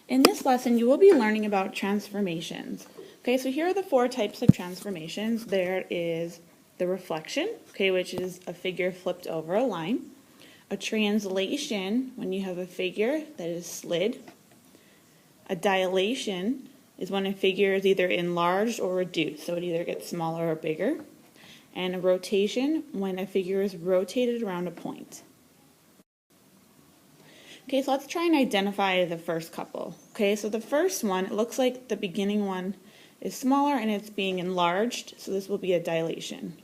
In this lesson, you will be learning about transformations. Okay, so here are the four types of transformations. There is the reflection, okay, which is a figure flipped over a line. A translation, when you have a figure that is slid. A dilation is when a figure is either enlarged or reduced, so it either gets smaller or bigger. And a rotation, when a figure is rotated around a point. Okay, so let's try and identify the first couple. Okay, so the first one, it looks like the beginning one is smaller and it's being enlarged, so this will be a dilation.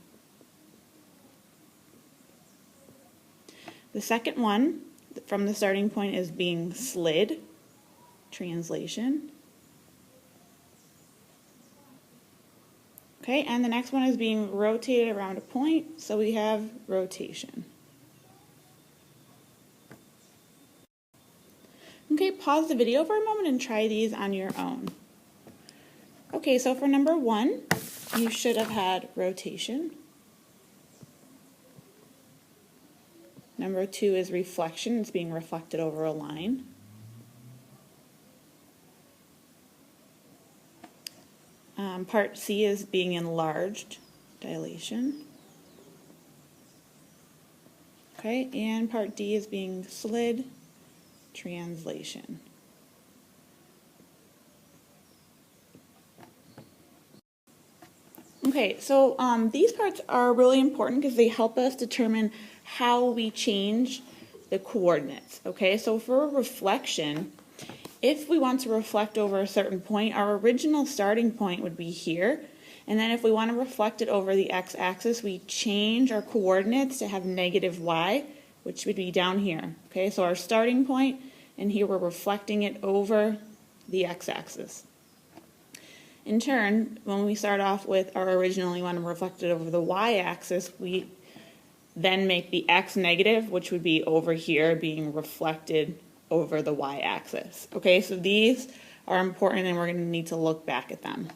The second one, from the starting point, is being slid, translation. Okay, and the next one is being rotated around a point, so we have rotation. Okay, pause the video for a moment and try these on your own. Okay, so for number one, you should have had rotation. Number two is reflection. It's being reflected over a line. Part C is being enlarged, dilation. Okay, and part D is being slid, translation. Okay, so these parts are really important because they help us determine how we change the coordinates. Okay, so for reflection, if we want to reflect over a certain point, our original starting point would be here. And then if we want to reflect it over the x-axis, we change our coordinates to have negative y, which would be down here. Okay, so our starting point, and here we're reflecting it over the x-axis. In turn, when we start off with our original, we want to reflect it over the y-axis, we then make the x negative, which would be over here being reflected over the y-axis. Okay, so these are important and we're going to need to look back at them.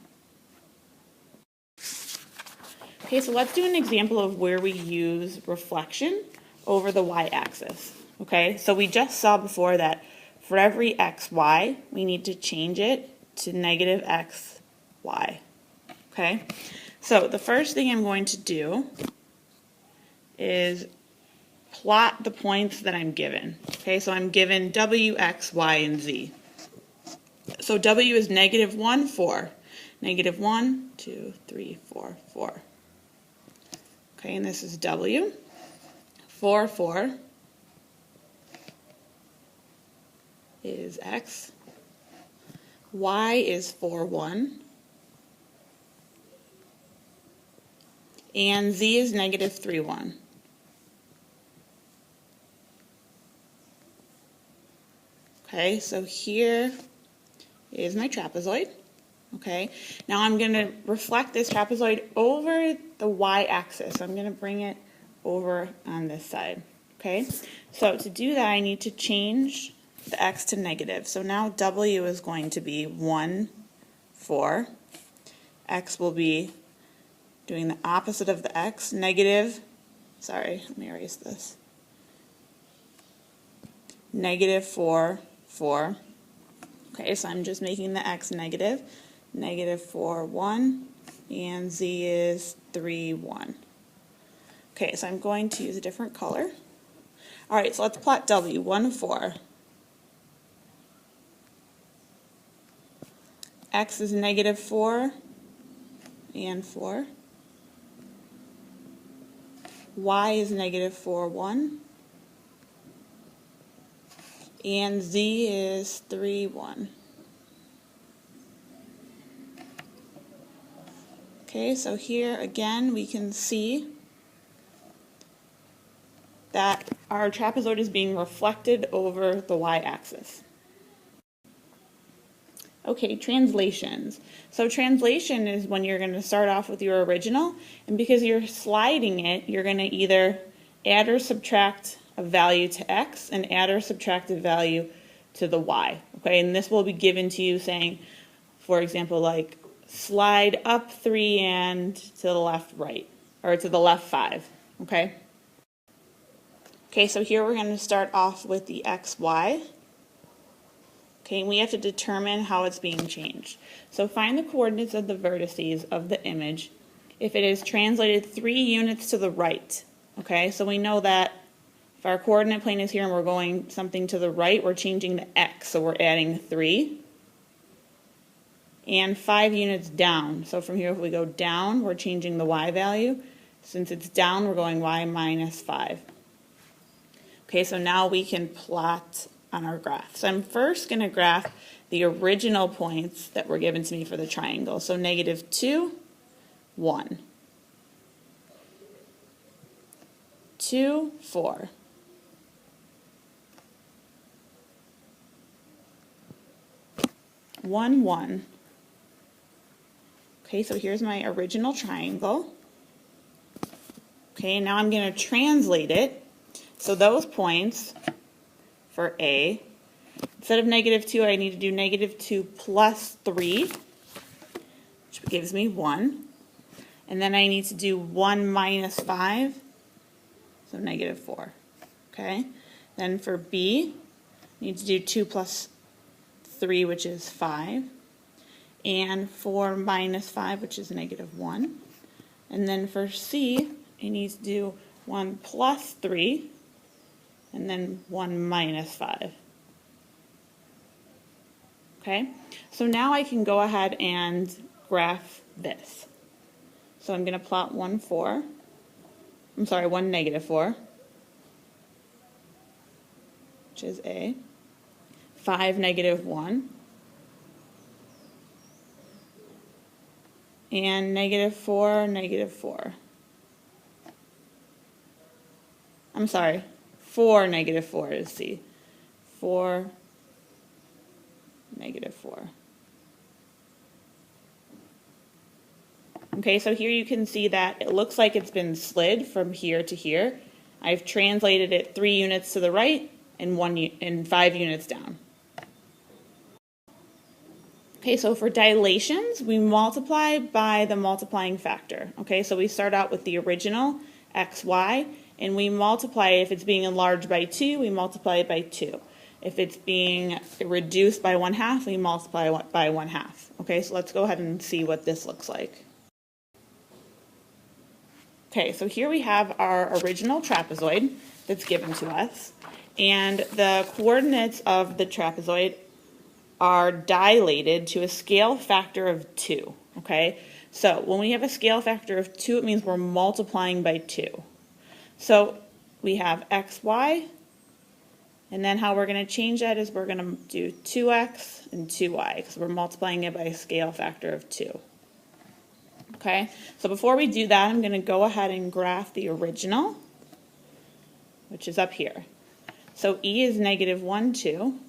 Okay, so let's do an example of where we use reflection over the y-axis. Okay, so we just saw before that for every xy, we need to change it to negative xy. Okay, so the first thing I'm going to do is plot the points that I'm given. Okay, so I'm given w, x, y, and z. So w is negative 1, 4. Negative 1, 2, 3, 4, 4. Okay, and this is w. 4, 4 is x. Y is 4, 1. And z is negative 3, 1. Okay, so here is my trapezoid. Okay, now I'm going to reflect this trapezoid over the y-axis. I'm going to bring it over on this side. Okay, so to do that, I need to change the x to negative. So now w is going to be 1, 4. X will be doing the opposite of the x, negative, sorry, let me erase this. Negative 4, 4. Okay, so I'm just making the x negative. Negative 4, 1, and z is 3, 1. Okay, so I'm going to use a different color. All right, so let's plot w, 1, 4. X is negative 4 and 4. Y is negative 4, 1. And z is 3, 1. Okay, so here again we can see that our trapezoid is being reflected over the y-axis. Okay, translations. So translation is when you're going to start off with your original, and because you're sliding it, you're going to either add or subtract a value to x and add or subtract a value to the y. Okay, and this will be given to you saying, for example, like slide up 3 and to the left right, or to the left 5. Okay. Okay, so here we're going to start off with the xy. Okay, and we have to determine how it's being changed. So find the coordinates of the vertices of the image if it is translated 3 units to the right. Okay, so we know that if our coordinate plane is here and we're going something to the right, we're changing the x, so we're adding 3. And 5 units down. So from here, if we go down, we're changing the y value. Since it's down, we're going y minus 5. Okay, so now we can plot on our graph. So I'm first going to graph the original points that were given to me for the triangle. So -2, 1. 2, 4. 1, 1. Okay, so here's my original triangle. Okay, now I'm going to translate it. So those points for A, instead of -2, I need to do -2 plus 3, which gives me 1. And then I need to do 1 minus 5, so -4. Okay, then for B, I need to do 2 plus 3, which is 5. And 4 minus 5, which is -1. And then for C, I need to do 1 plus 3, and then 1 minus 5. Okay, so now I can go ahead and graph this. So I'm going to plot 1, 4. I'm sorry, 1, -4, which is A. 5, -1. And -4, -4. I'm sorry, 4, -4 is C. 4, -4. Okay, so here you can see that it looks like it's been slid from here to here. I've translated it 3 units to the right and 5 units down. Okay, so for dilations, we multiply by the multiplying factor. Okay, so we start out with the original, xy, and we multiply, if it's being enlarged by 2, we multiply it by 2. If it's being reduced by 1/2, we multiply by 1/2. Okay, so let's go ahead and see what this looks like. Okay, so here we have our original trapezoid that's given to us, and the coordinates of the trapezoid are dilated to a scale factor of 2, okay? So when we have a scale factor of 2, it means we're multiplying by 2. So we have xy, and then how we're going to change that is we're going to do 2x and 2y, because we're multiplying it by a scale factor of 2. Okay, so before we do that, I'm going to go ahead and graph the original, which is up here. So E is -1, 2.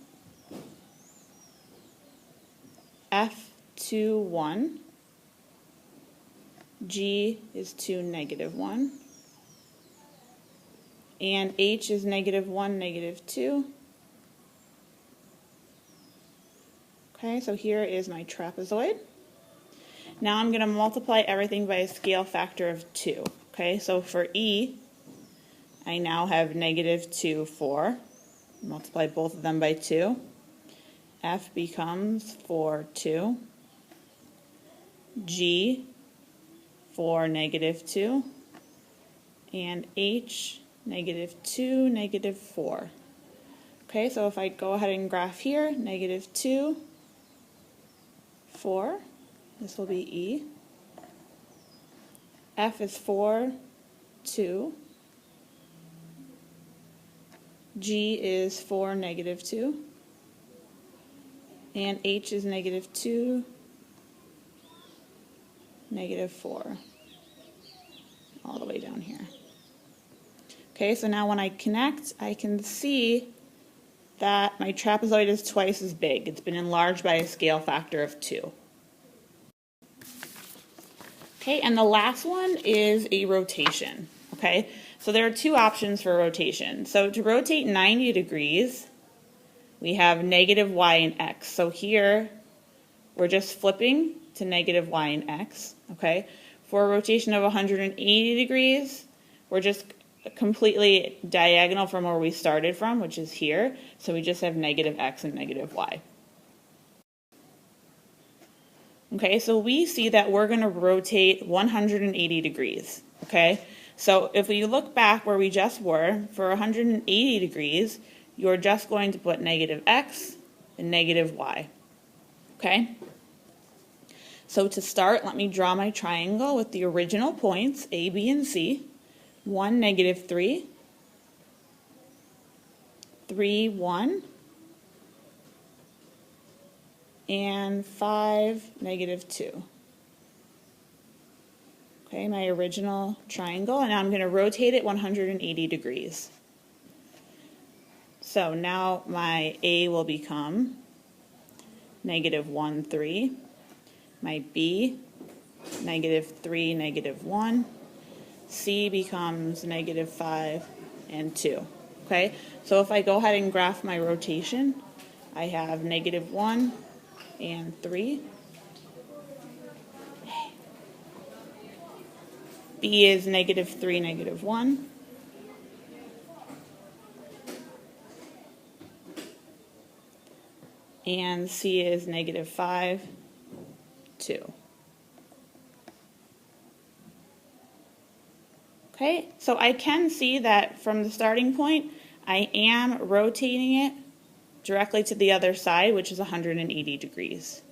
F 2, 1. G is 2, -1. And H is -1, -2. Okay, so here is my trapezoid. Now I'm going to multiply everything by a scale factor of 2. Okay, so for E, I now have -2, 4. Multiply both of them by 2. F becomes 4, 2. G, 4, -2. And H, -2, -4. Okay, so if I go ahead and graph here, -2, 4. This will be E. F is 4, 2. G is 4, -2. And H is -2, -4. All the way down here. Okay, so now when I connect, I can see that my trapezoid is twice as big. It's been enlarged by a scale factor of 2. Okay, and the last one is a rotation. Okay, so there are 2 options for rotation. So to rotate 90 degrees, we have -y and x. So here, we're just flipping to -y and x. Okay, for a rotation of 180 degrees, we're just completely diagonal from where we started from, which is here. So we just have -x and -y. Okay, so we see that we're going to rotate 180 degrees. Okay, so if we look back where we just were, for 180 degrees, you're just going to put negative x and negative y. Okay, so to start, let me draw my triangle with the original points, A, B, and C. 1, negative 3, 3, 1, and 5, negative 2. Okay, my original triangle, and now I'm going to rotate it 180 degrees. So now my A will become negative 1, 3. My B, negative 3, negative 1. C becomes negative 5 and 2. Okay, so if I go ahead and graph my rotation, I have negative 1 and 3. B is negative 3, negative 1. And C is negative 5, 2. Okay, so I can see that from the starting point, I am rotating it directly to the other side, which is 180 degrees.